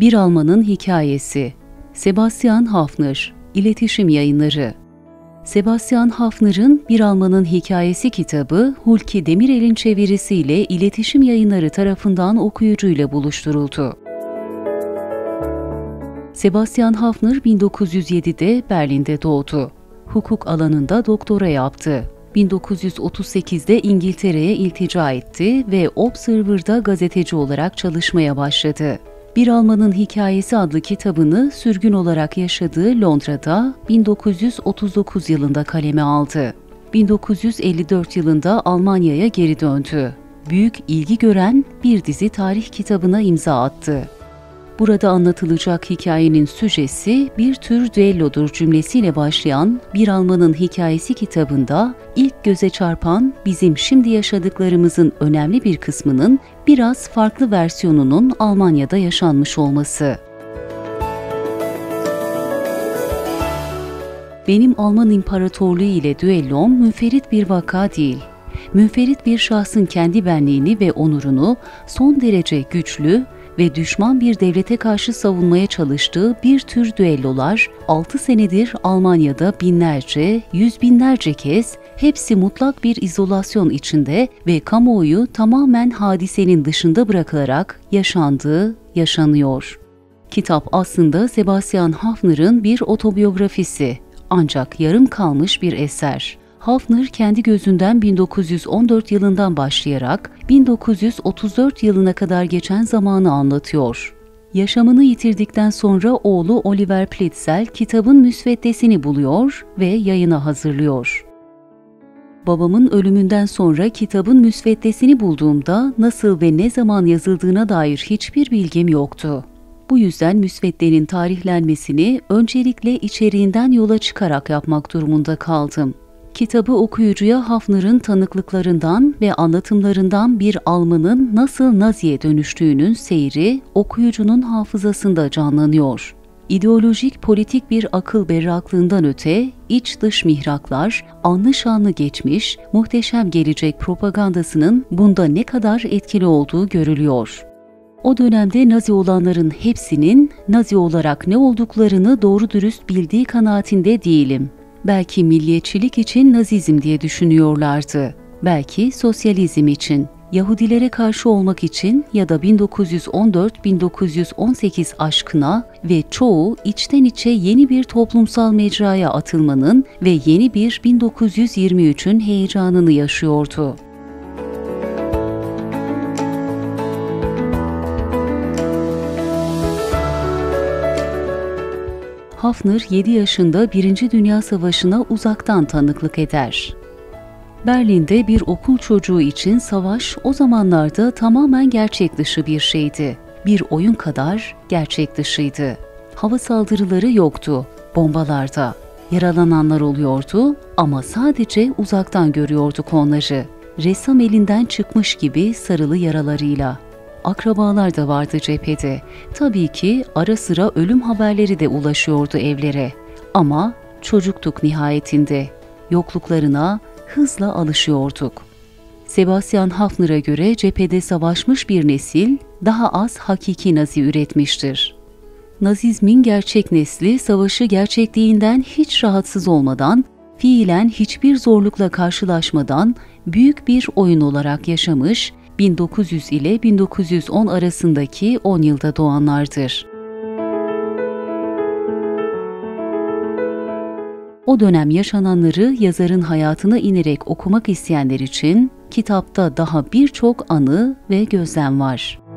Bir Almanın Hikayesi. Sebastian Haffner, İletişim Yayınları. Sebastian Haffner'ın Bir Almanın Hikayesi kitabı, Hulki Demirel'in çevirisiyle İletişim Yayınları tarafından okuyucuyla buluşturuldu. Sebastian Haffner 1907'de Berlin'de doğdu. Hukuk alanında doktora yaptı. 1938'de İngiltere'ye iltica etti ve Observer'da gazeteci olarak çalışmaya başladı. Bir Almanın Hikayesi adlı kitabını sürgün olarak yaşadığı Londra'da 1939 yılında kaleme aldı. 1954 yılında Almanya'ya geri döndü. Büyük ilgi gören bir dizi tarih kitabına imza attı. Burada anlatılacak hikayenin süjesi bir tür düellodur cümlesiyle başlayan Bir Almanın Hikayesi kitabında ilk göze çarpan bizim şimdi yaşadıklarımızın önemli bir kısmının biraz farklı versiyonunun Almanya'da yaşanmış olması. Benim Alman İmparatorluğu ile düellom münferit bir vaka değil. Münferit bir şahsın kendi benliğini ve onurunu son derece güçlü ve düşman bir devlete karşı savunmaya çalıştığı bir tür düellolar 6 senedir Almanya'da binlerce, yüz binlerce kez hepsi mutlak bir izolasyon içinde ve kamuoyu tamamen hadisenin dışında bırakılarak yaşanıyor. Kitap aslında Sebastian Haffner'ın bir otobiyografisi, ancak yarım kalmış bir eser. Haffner kendi gözünden 1914 yılından başlayarak 1934 yılına kadar geçen zamanı anlatıyor. Yaşamını yitirdikten sonra oğlu Oliver Pliszel kitabın müsveddesini buluyor ve yayına hazırlıyor. Babamın ölümünden sonra kitabın müsveddesini bulduğumda nasıl ve ne zaman yazıldığına dair hiçbir bilgim yoktu. Bu yüzden müsveddenin tarihlenmesini öncelikle içeriğinden yola çıkarak yapmak durumunda kaldım. Kitabı okuyucuya Haffner'ın tanıklıklarından ve anlatımlarından bir Almanın nasıl Nazi'ye dönüştüğünün seyri okuyucunun hafızasında canlanıyor. İdeolojik politik bir akıl berraklığından öte, iç dış mihraklar, anlı şanlı geçmiş, muhteşem gelecek propagandasının bunda ne kadar etkili olduğu görülüyor. O dönemde Nazi olanların hepsinin Nazi olarak ne olduklarını doğru dürüst bildiği kanaatinde değilim. Belki milliyetçilik için Nazizm diye düşünüyorlardı. Belki sosyalizm için, Yahudilere karşı olmak için ya da 1914-1918 aşkına ve çoğu içten içe yeni bir toplumsal mecraya atılmanın ve yeni bir 1923'ün heyecanını yaşıyordu. Haffner 7 yaşında 1. Dünya Savaşı'na uzaktan tanıklık eder. Berlin'de bir okul çocuğu için savaş o zamanlarda tamamen gerçek dışı bir şeydi. Bir oyun kadar gerçek dışıydı. Hava saldırıları yoktu, bombalarda. Yaralananlar oluyordu ama sadece uzaktan görüyorduk onları. Ressam elinden çıkmış gibi sarılı yaralarıyla. Akrabalar da vardı cephede. Tabii ki ara sıra ölüm haberleri de ulaşıyordu evlere. Ama çocuktuk nihayetinde. Yokluklarına hızla alışıyorduk. Sebastian Haffner'a göre cephede savaşmış bir nesil daha az hakiki Nazi üretmiştir. Nazizmin gerçek nesli savaşı gerçekliğinden hiç rahatsız olmadan, fiilen hiçbir zorlukla karşılaşmadan büyük bir oyun olarak yaşamış, 1900 ile 1910 arasındaki 10 yılda doğanlardır. O dönem yaşananları yazarın hayatına inerek okumak isteyenler için kitapta daha birçok anı ve gözlem var.